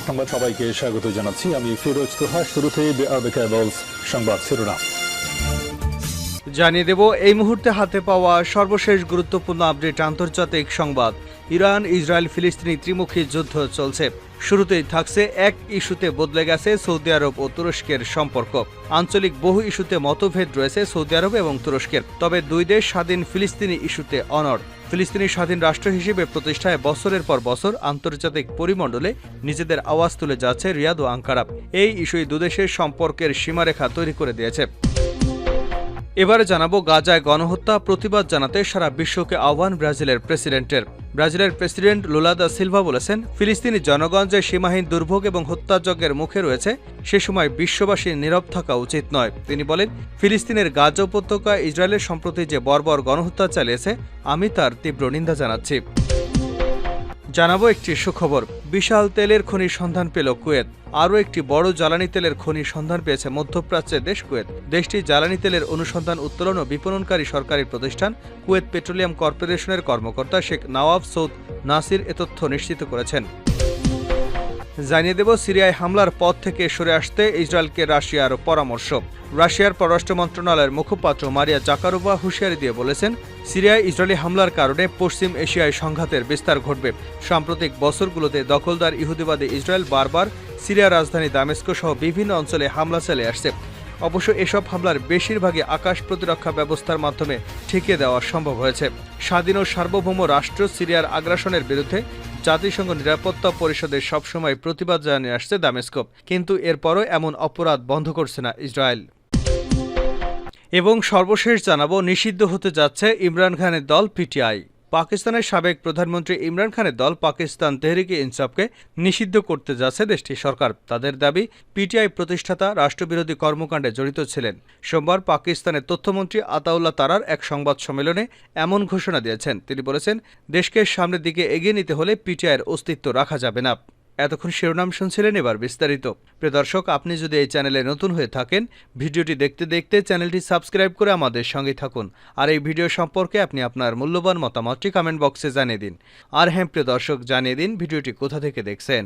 সংবাদ সবাইকে স্বাগত জানাচ্ছি। আমি ফিরোজ তোহা। শুরুতে সংবাদ শিরোনাম জানিয়ে দেব এই মুহূর্তে হাতে পাওয়া সর্বশেষ গুরুত্বপূর্ণ আপডেট। আন্তর্জাতিক সংবাদ। ইরান ইসরায়েল ফিলিস্তিনি ত্রিমুখী যুদ্ধ চলছে। শুরুতেই থাকছে এক ইস্যুতে বদলে গেছে সৌদি আরব ও তুরস্কের সম্পর্ক। আঞ্চলিক বহু ইস্যুতে মতভেদ রয়েছে সৌদি আরব এবং তুরস্কের, তবে দুই দেশ স্বাধীন ফিলিস্তিনি ইস্যুতে অনড়। ফিলিস্তিনি স্বাধীন রাষ্ট্র হিসেবে প্রতিষ্ঠায় বছরের পর বছর আন্তর্জাতিক পরিমণ্ডলে নিজেদের আওয়াজ তুলে যাচ্ছে রিয়াদ ও আঙ্কারা। এই ইস্যুই দুদেশের সম্পর্কের সীমারেখা তৈরি করে দিয়েছে। এবারে জানাবো গাজায় গণহত্যা প্রতিবাদ জানাতে সারা বিশ্বকে আহ্বান ব্রাজিলের প্রেসিডেন্টের। ব্রাজিলের প্রেসিডেন্ট লুলা দা সিলভা বলেছেন, ফিলিস্তিনি জনগণ যে সীমাহীন দুর্ভোগ এবং হত্যাযজ্ঞের মুখে রয়েছে সে সময় বিশ্ববাসী নীরব থাকা উচিত নয়। তিনি বলেন, ফিলিস্তিনের গাজা উপত্যকায় ইসরায়েলের সম্প্রতি যে বর্বর গণহত্যা চালিয়েছে আমি তার তীব্র নিন্দা জানাচ্ছি। জানাবো একটি সুখবর। বিশাল তেলের খনির সন্ধান পেল কুয়েত। আরও একটি বড় জ্বালানি তেলের খনির সন্ধান পেয়েছে মধ্যপ্রাচ্যের দেশ কুয়েত। দেশটি জ্বালানি তেলের অনুসন্ধান উত্তোলন ও বিপণনকারী সরকারি প্রতিষ্ঠান কুয়েত পেট্রোলিয়াম কর্পোরেশনের কর্মকর্তা শেখ নওয়াব সৌদ নাসির এ তথ্য নিশ্চিত করেছেন। জানিয়ে দেব সিরিয়ায় হামলার পথ থেকে সরে আসতে ইসরায়েলকে রাশিয়ার পরামর্শ। রাশিয়ার পররাষ্ট্র মন্ত্রণালয়ের মুখপাত্র মারিয়া জাকারোভা হুঁশিয়ারি দিয়ে বলেছেন, সিরিয়ায় ইসরায়েলি হামলার কারণে পশ্চিম এশিয়ায় সংঘাতের বিস্তার ঘটবে। সাম্প্রতিক বছরগুলোতে দখলদার ইহুদিবাদী ইসরায়েল বারবার সিরিয়ার রাজধানী দামেস্ক সহ বিভিন্ন অঞ্চলে হামলা চালিয়ে আসছে। অবশ্য এসব হামলার বেশিরভাগই আকাশ প্রতিরক্ষা ব্যবস্থার মাধ্যমে ঠেকিয়ে দেওয়া সম্ভব হয়েছে। স্বাধীন ও সার্বভৌম রাষ্ট্র সিরিয়ার আগ্রাসনের বিরুদ্ধে জাতিসংঘ নিরাপত্তা পরিষদে সবসময় প্রতিবাদ জানিয়ে আসছে দামেস্ক, কিন্তু এরপরও এমন অপরাধ বন্ধ করছে না ইসরায়েল। এবং সর্বশেষ জানাবো, নিষিদ্ধ হতে যাচ্ছে ইমরান খানের দল পিটিআই। পাকিস্তানের সাবেক প্রধানমন্ত্রী ইমরান খানের দল পাকিস্তান তেহরিকে ইনসাফকে নিষিদ্ধ করতে যাচ্ছে দেশটির সরকার। তাদের দাবি, পিটিআই প্রতিষ্ঠাতা রাষ্ট্রবিরোধী কর্মকাণ্ডে জড়িত ছিলেন। সোমবার পাকিস্তানের তথ্যমন্ত্রী আতাউল্লাহ তারার এক সংবাদ সম্মেলনে এমন ঘোষণা দিয়েছেন। তিনি বলেছেন, দেশকে সামনের দিকে এগিয়ে নিতে হলে পিটিআইয়ের অস্তিত্ব রাখা যাবে না। এতক্ষণ শিরোনাম শুনছিলেন, এবার বিস্তারিত। প্রিয় দর্শক, আপনি যদি এই চ্যানেলে নতুন হয়ে থাকেন, ভিডিওটি দেখতে দেখতে চ্যানেলটি সাবস্ক্রাইব করে আমাদের সঙ্গে থাকুন। আর এই ভিডিও সম্পর্কে আপনি আপনার মূল্যবান মতামতটি কমেন্ট বক্সে জানিয়ে দিন। আর হ্যাঁ প্রিয় দর্শক, জানিয়ে দিন ভিডিওটি কোথা থেকে দেখছেন।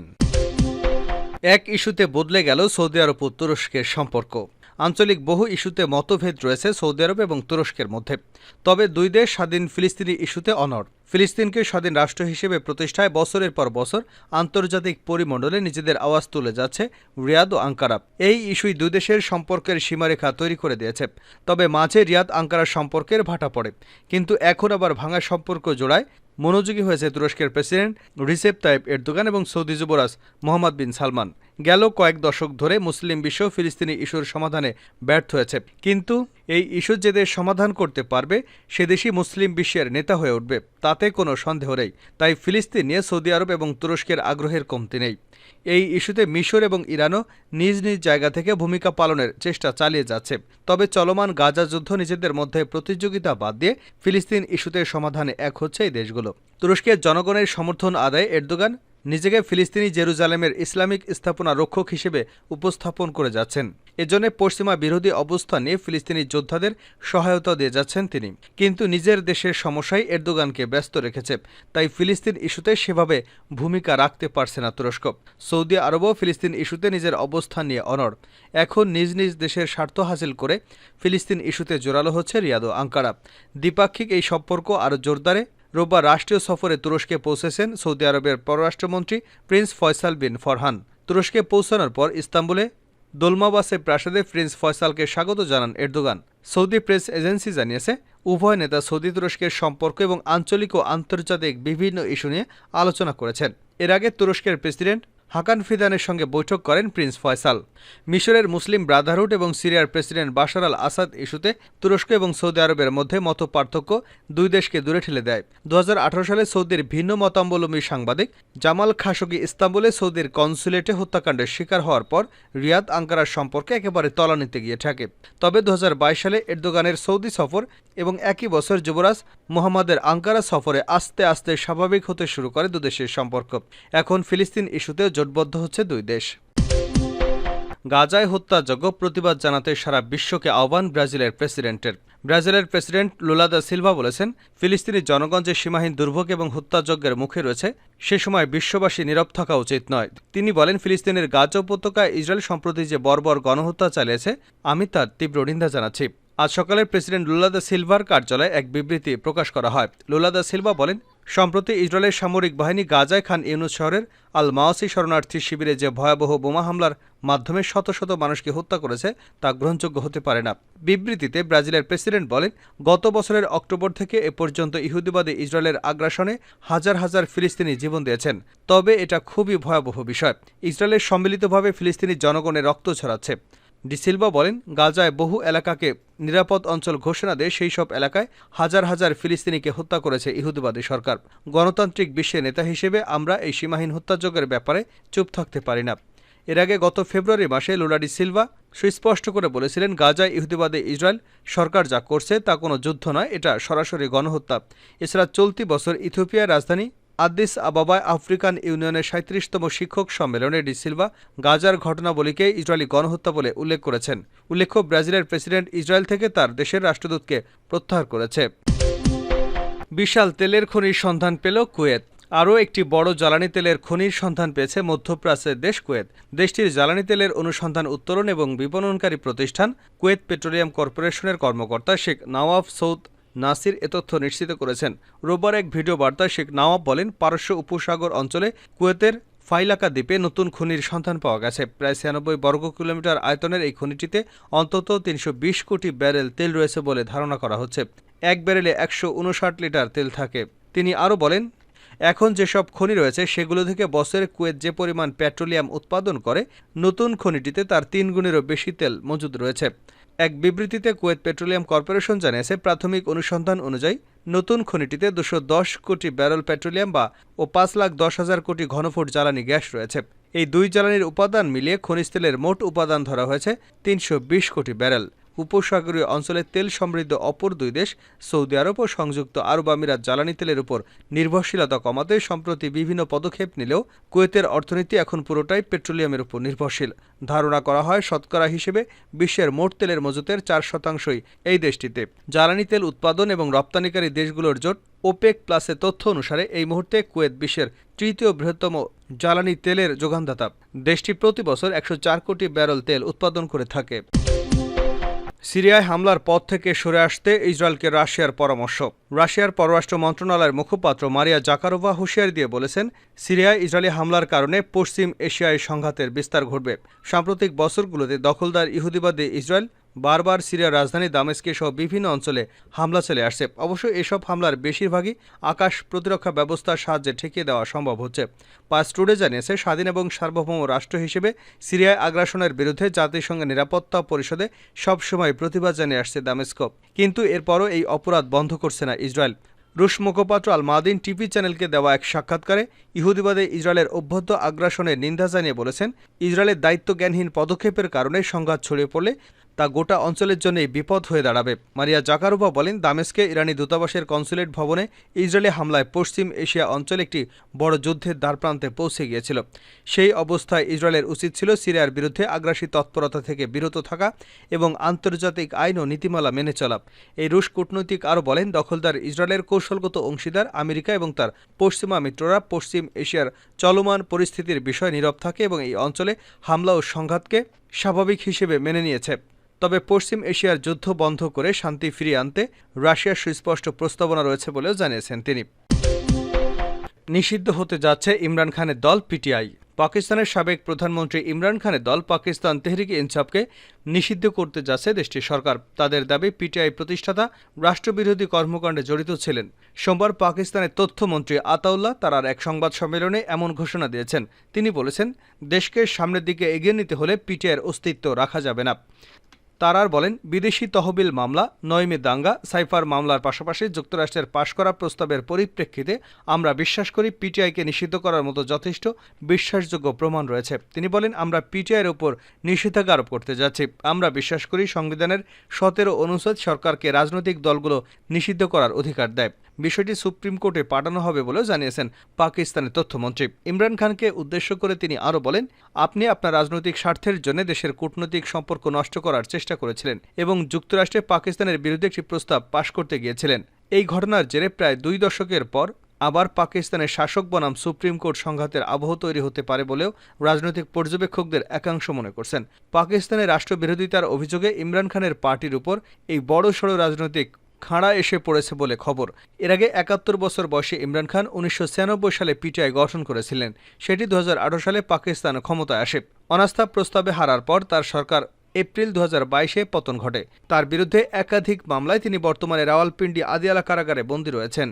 এক ইস্যুতে বদলে গেল সৌদি আরব ও তুরস্কের সম্পর্ক। আঞ্চলিক বহু ইস্যুতে মতভেদ রয়েছে সৌদি আরব এবং তুরস্কের মধ্যে, তবে দুই দেশ স্বাধীন ফিলিস্তিনি ইস্যুতে অনড়। ফিলিস্তিনকে স্বাধীন রাষ্ট্র হিসেবে প্রতিষ্ঠায় বছরের পর বছর আন্তর্জাতিক পরিমণ্ডলে নিজেদের আওয়াজ তুলে যাচ্ছে রিয়াদ ও আঙ্কারা। এই ইস্যুই দুই দেশের সম্পর্কের সীমারেখা তৈরি করে দিয়েছে। তবে মাঝে রিয়াদ আঙ্কারার সম্পর্কের ভাটা পড়ে, কিন্তু এখন আবার ভাঙা সম্পর্ক জোড়ায় মনোযোগী হয়েছে তুরস্কের প্রেসিডেন্ট রিসেপ তাইপ এরদোগান এবং সৌদি যুবরাজ মোহাম্মদ বিন সালমান। গেল কয়েক দশক ধরে মুসলিম বিশ্ব ফিলিস্তিনি ইস্যুর সমাধানে ব্যর্থ হয়েছে, কিন্তু এই ইস্যু যে দেশ সমাধান করতে পারবে সে দেশই মুসলিম বিশ্বের নেতা হয়ে উঠবে, তাতে কোনো সন্দেহ নেই। তাই ফিলিস্তিন নিয়ে সৌদি আরব এবং তুরস্কের আগ্রহের কমতি নেই। এই ইস্যুতে মিশর এবং ইরানও নিজ নিজ জায়গা থেকে ভূমিকা পালনের চেষ্টা চালিয়ে যাচ্ছে। তবে চলমান গাজা যুদ্ধ নিজেদের মধ্যে প্রতিযোগিতা বাদ দিয়ে ফিলিস্তিন ইস্যুতে সমাধানে এক হচ্ছে এই দেশগুলো। তুরস্কের জনগণের সমর্থন আদায়ে এরদোগান নিজেকে ফিলিস্তিনি জেরুজালেমের ইসলামিক স্থাপনা রক্ষক হিসেবে উপস্থাপন করে যাচ্ছেন। এজন্য পশ্চিমা বিরোধী অবস্থান নিয়ে ফিলিস্তিনি যোদ্ধাদের সহায়তা দিয়ে যাচ্ছেন তিনি। কিন্তু নিজের দেশের সমস্যায় এরদোগানকে ব্যস্ত রেখেছে, তাই ফিলিস্তিন ইস্যুতে সেভাবে ভূমিকা রাখতে পারছে না তুরস্ক। সৌদি আরবও ফিলিস্তিন ইস্যুতে নিজের অবস্থান নিয়ে অনড়। এখন নিজ নিজ দেশের স্বার্থ হাসিল করে ফিলিস্তিন ইস্যুতে জোরালো হচ্ছে রিয়াদ ও আঙ্কারা। দ্বিপাক্ষিক এই সম্পর্ক আরও জোরদারে রোববার রাষ্ট্রীয় সফরে তুরস্কে পৌঁছেছেন সৌদি আরবের পররাষ্ট্রমন্ত্রী প্রিন্স ফয়সাল বিন ফরহান। তুরস্কে পৌঁছানোর পর ইস্তাম্বুলে দোলমাবাসে প্রাসাদে প্রিন্স ফয়সালকে স্বাগত জানান এরদোগান। সৌদি প্রেস এজেন্সি জানিয়েছে, উভয় নেতা সৌদি তুরস্কের সম্পর্ক এবং আঞ্চলিক ও আন্তর্জাতিক বিভিন্ন ইস্যু নিয়ে আলোচনা করেছেন। এর আগে তুরস্কের প্রেসিডেন্ট হাকান ফিদানের সঙ্গে বৈঠক করেন প্রিন্স ফয়সাল। মিশরের মুসলিম ব্রাদারহুড এবং সিরিয়ার প্রেসিডেন্ট বাশার আল আসাদ ইস্যুতে তুরস্ক এবং সৌদি আরবের মধ্যে মতপার্থক্য দুই দেশকে দূরে ঠেলে দেয়। 2018 সালে সৌদির ভিন্ন মতাবলম্বী সাংবাদিক জামাল খাশোগি ইস্তাম্বুলে সৌদির কনসুলেটে হত্যাকাণ্ডের শিকার হওয়ার পর রিয়াদ আঙ্কারার সম্পর্কে একেবারে তলানিতে গিয়ে থাকে। তবে 2022 সালে এরদোগানের সৌদি সফর এবং একই বছর যুবরাজ মোহাম্মদের আঙ্কারা সফরে আস্তে আস্তে স্বাভাবিক হতে শুরু করে দুদেশের সম্পর্ক। এখন ফিলিস্তিন ইস্যুতেও জোটবদ্ধ হচ্ছে দুই দেশ। গাজায় হত্যাযজ্ঞ প্রতিবাদ জানাতে সারা বিশ্বকে আহ্বান ব্রাজিলের প্রেসিডেন্টের। ব্রাজিলের প্রেসিডেন্ট লুলা দা সিলভা বলেছেন, ফিলিস্তিনি জনগণ যে সীমাহীন দুর্ভোগ এবং হত্যাযজ্ঞের মুখে রয়েছে সে সময় বিশ্ববাসী নীরব থাকা উচিত নয়। তিনি বলেন, ফিলিস্তিনের গাজা উপত্যকায় ইসরায়েল সম্প্রতি যে বর্বর গণহত্যা চালিয়েছে আমি তার তীব্র নিন্দা জানাচ্ছি। আজ সকালে প্রেসিডেন্ট লুলা দা সিলভার কার্যালয়ে এক বিবৃতি প্রকাশ করা হয়। লুলা দা সিলভা বলেন, সম্প্রতি ইসরায়েলের সামরিক বাহিনী গাজায় খান ইউনুস শহরের আল মাওয়াসি শরণার্থী শিবিরে যে ভয়াবহ বোমা হামলার মাধ্যমে শত শত মানুষকে হত্যা করেছে তা গ্রহণযোগ্য হতে পারে না। বিবৃতিতে ব্রাজিলের প্রেসিডেন্ট বলেন, গত বছরের অক্টোবর থেকে এ পর্যন্ত ইহুদিবাদী ইসরায়েলের আগ্রাসনে হাজার হাজার ফিলিস্তিনি জীবন দিয়েছেন। তবে এটা খুবই ভয়াবহ বিষয়। ইসরায়েলের সম্মিলিতভাবে ফিলিস্তিনি জনগণের রক্ত ছড়াচ্ছে। ডি সিলভা বলেন, গাজায় বহু এলাকাকে নিরাপদ অঞ্চল ঘোষণা দিয়ে সেই সব এলাকায় হাজার হাজার ফিলিস্তিনিকে হত্যা করেছে ইহুদিবাদী সরকার। গণতান্ত্রিক বিশ্বের নেতা হিসেবে আমরা এই সীমাহীন হত্যাযজ্ঞের ব্যাপারে চুপ থাকতে পারি না। এর আগে গত ফেব্রুয়ারি মাসে লুলা ডি সিলভা সুস্পষ্ট করে বলেছিলেন, গাজায় ইহুদিবাদী ইসরায়েল সরকার যা করছে তা কোনো যুদ্ধ নয়, এটা সরাসরি গণহত্যা। এছাড়া চলতি বছর ইথিওপিয়ার রাজধানী আদিস আবাবায় আফ্রিকান ইউনিয়নের ৩৭তম শিক্ষক সম্মেলনে ডি সিলভা গাজার ঘটনাবলীকে ইসরায়েলি গণহত্যা বলে উল্লেখ করেছেন। উল্লেখ্য, ব্রাজিলের প্রেসিডেন্ট ইসরায়েল থেকে তার দেশের রাষ্ট্রদূতকে প্রত্যাহার করেছে। বিশাল তেলের খনির সন্ধান পেল কুয়েত। আরও একটি বড় জ্বালানি তেলের খনির সন্ধান পেয়েছে মধ্যপ্রাচ্যের দেশ কুয়েত। দেশটির জ্বালানি তেলের অনুসন্ধান, উত্তোলন এবং বিপণনকারী প্রতিষ্ঠান কুয়েত পেট্রোলিয়াম কর্পোরেশনের কর্মকর্তা শেখ নওয়াফ সৌদ নাসির এ তথ্য নিশ্চিত করেছেন। রোববার এক ভিডিও বার্তায় শেখ নওয়াফ বলেন, পারস্য উপসাগর অঞ্চলে কুয়েতের ফাইলাকা দ্বীপে নতুন খনির সন্ধান পাওয়া গেছে। প্রায় ৯৬ বর্গ কিলোমিটার আয়তনের এই খনিটিতে অন্তত ৩২০ কোটি ব্যারেল তেল রয়েছে বলে ধারণা করা হচ্ছে। এক ব্যারেলে ১৫৯ লিটার তেল থাকে। তিনি আরও বলেন, এখন যেসব খনি রয়েছে সেগুলো থেকে বছরে কুয়েত যে পরিমাণ পেট্রোলিয়াম উৎপাদন করে, নতুন খনিটিতে তার ৩ গুণেরও বেশি তেল মজুদ রয়েছে। এক বিবৃতিতে কুয়েত পেট্রোলিয়াম কর্পোরেশন জানিয়েছে, প্রাথমিক অনুসন্ধান অনুযায়ী নতুন খনিটিতে ২১০ কোটি ব্যারেল পেট্রোলিয়াম ও ৫,১০,০০০ কোটি ঘনফুট জ্বালানি গ্যাস রয়েছে। এই দুই জ্বালানির উপাদান মিলিয়ে খনিজ তেলের মোট উপাদান ধরা হয়েছে ৩২০ কোটি ব্যারেল। উপসাগরীয় অঞ্চলের তেল সমৃদ্ধ অপর দুই দেশ সৌদি আরব ও সংযুক্ত আরব আমিরাত জ্বালানি তেলের উপর নির্ভরশীলতা কমাতে সম্প্রতি বিভিন্ন পদক্ষেপ নিলেও কুয়েতের অর্থনীতি এখন পুরোটাই পেট্রোলিয়ামের উপর নির্ভরশীল। ধারণা করা হয় শতকরা হিসেবে বিশ্বের মোট তেলের মজুতের ৪% এই দেশটিতে। জ্বালানি তেল উৎপাদন এবং রপ্তানিকারী দেশগুলোর জোট ওপেক প্লাসের তথ্য অনুসারে এই মুহূর্তে কুয়েত বিশ্বের তৃতীয় বৃহত্তম জ্বালানি তেলের যোগানদাতা। দেশটি প্রতি বছর ১০৪ কোটি ব্যারেল তেল উৎপাদন করে থাকে। সিরিয়ায় হামলার পথ থেকে সরে আসতে ইসরায়েলকে রাশিয়ার পরামর্শ। রাশিয়ার পররাষ্ট্র মন্ত্রণালয়ের মুখপাত্র মারিয়া জাকারোভা হুঁশিয়ারি দিয়ে বলেছেন, সিরিয়ায় ইসরায়েলি হামলার কারণে পশ্চিম এশিয়ায় সংঘাতের বিস্তার ঘটবে। সাম্প্রতিক বছরগুলোতে দখলদার ইহুদিবাদী ইসরায়েল বারবার সিরিয়ার রাজধানী দামেস্কে সহ বিভিন্ন অঞ্চলে হামলা চলে আসছে। অবশ্য এসব হামলার বেশিরভাগই আকাশ প্রতিরক্ষা ব্যবস্থার সাহায্যে ঠেকিয়ে দেওয়া সম্ভব হচ্ছে। পাস টুডে জানিয়েছে, স্বাধীন এবং সার্বভৌম রাষ্ট্র হিসেবে সিরিয়ায় আগ্রাসনের বিরুদ্ধে জাতিসংঘের নিরাপত্তা পরিষদে সবসময় প্রতিবাদ জানিয়ে আসছে দামেস্ক। কিন্তু এরপরও এই অপরাধ বন্ধ করছে না ইসরায়েল। রুশ মুখপাত্র আল মাদিন টিভি চ্যানেলকে দেওয়া এক সাক্ষাৎকারে ইহুদিবাদী ইসরায়েলের অভ্যুদ্ধ আগ্রাসনের নিন্দা জানিয়ে বলেছেন, ইসরায়েলের দায়িত্বজ্ঞানহীন পদক্ষেপের কারণে সংঘাত ছড়িয়ে পড়লে তা গোটা অঞ্চলের জন্যই বিপদ হয়ে দাঁড়াবে। মারিয়া জাকারোভা বলেন, দামেস্কে ইরানি দূতাবাসের কনসুলেট ভবনে ইসরায়েলি হামলায় পশ্চিম এশিয়া অঞ্চলে একটি বড় যুদ্ধের দ্বারপ্রান্তে পৌঁছে গিয়েছিল। সেই অবস্থায় ইসরায়েলের উচিত ছিল সিরিয়ার বিরুদ্ধে আগ্রাসী তৎপরতা থেকে বিরত থাকা এবং আন্তর্জাতিক আইন ও নীতিমালা মেনে চলা। এই রুশ কূটনৈতিক আরও বলেন, দখলদার ইসরায়েলের কৌশলগত অংশীদার আমেরিকা এবং তার পশ্চিমা মিত্ররা পশ্চিম এশিয়ার চলমান পরিস্থিতির বিষয়ে নীরব থাকে এবং এই অঞ্চলে হামলা ও সংঘাতকে স্বাভাবিক হিসেবে মেনে নিয়েছে। তবে পশ্চিম এশিয়ার যুদ্ধ বন্ধ করে শান্তি ফিরিয়ে আনতে রাশিয়ার সুস্পষ্ট প্রস্তাবনা রয়েছে বলেও জানিয়েছেন তিনি। নিষিদ্ধ হতে যাচ্ছে ইমরান খানের দল পিটিআই। পাকিস্তানের সাবেক প্রধানমন্ত্রী ইমরান খানের দল পাকিস্তান তেহরিকে ইনসাফকে নিষিদ্ধ করতে যাচ্ছে দেশটির সরকার। তাদের দাবি, পিটিআই প্রতিষ্ঠাতা রাষ্ট্রবিরোধী কর্মকাণ্ডে জড়িত ছিলেন। সোমবার পাকিস্তানের তথ্যমন্ত্রী আতাউল্লাহ তারার এক সংবাদ সম্মেলনে এমন ঘোষণা দিয়েছেন। তিনি বলেছেন, দেশকে সামনের দিকে এগিয়ে নিতে হলে পিটিআইয়ের অস্তিত্ব রাখা যাবে না। তারার বলেন, বিদেশি তহবিল মামলা, নইমে দাঙ্গা, সাইফার মামলার পাশাপাশি যুক্তরাষ্ট্রের পাশ করা প্রস্তাবের পরিপ্রেক্ষিতে আমরা বিশ্বাস করি পিটিআইকে নিষিদ্ধ করার মতো যথেষ্ট বিশ্বাসযোগ্য প্রমাণ রয়েছে। তিনি বলেন, আমরা পিটিআইয়ের উপর নিষেধাজ্ঞা আরোপ করতে যাচ্ছি। আমরা বিশ্বাস করি সংবিধানের ১৭ অনুচ্ছেদ সরকারকে রাজনৈতিক দলগুলো নিষিদ্ধ করার অধিকার দেয়। বিষয়টি সুপ্রিম কোর্টে পাঠানো হবে বলেও জানিয়েছেন পাকিস্তানের তথ্যমন্ত্রী। ইমরান খানকে উদ্দেশ্য করে তিনি আরও বলেন, আপনি আপনার রাজনৈতিক স্বার্থের জন্য দেশের কূটনৈতিক সম্পর্ক নষ্ট করার চেষ্টা করেছিলেন এবং যুক্তরাষ্ট্রে পাকিস্তানের বিরুদ্ধে একটি প্রস্তাব পাশ করতে গিয়েছিলেন। এই ঘটনার জেরে প্রায় 2 দশকের পর আবার পাকিস্তানের শাসক বনাম সুপ্রিম কোর্ট সংঘাতের আবহ তৈরি হতে পারে বলেও রাজনৈতিক পর্যবেক্ষকদের একাংশ মনে করছেন। পাকিস্তানের রাষ্ট্রবিরোধিতার অভিযোগে ইমরান খানের পার্টির উপর এই বড়সড় রাজনৈতিক খাঁড়া এসে পড়েছে বলে খবর। এর আগে ৭১ বছর বয়সে ইমরান খান ১৯৯৬ সালে পিটিআই গঠন করেছিলেন। সেটি ২০১৮ সালে পাকিস্তান ক্ষমতায় আসে। অনাস্থা প্রস্তাবে হারার পর তার সরকার এপ্রিল ২০২২-এ পতন ঘটে। তার বিরুদ্ধে একাধিক মামলায় তিনি বর্তমানে রাওয়ালপিন্ডি আদিয়ালা কারাগারে বন্দী রয়েছেন।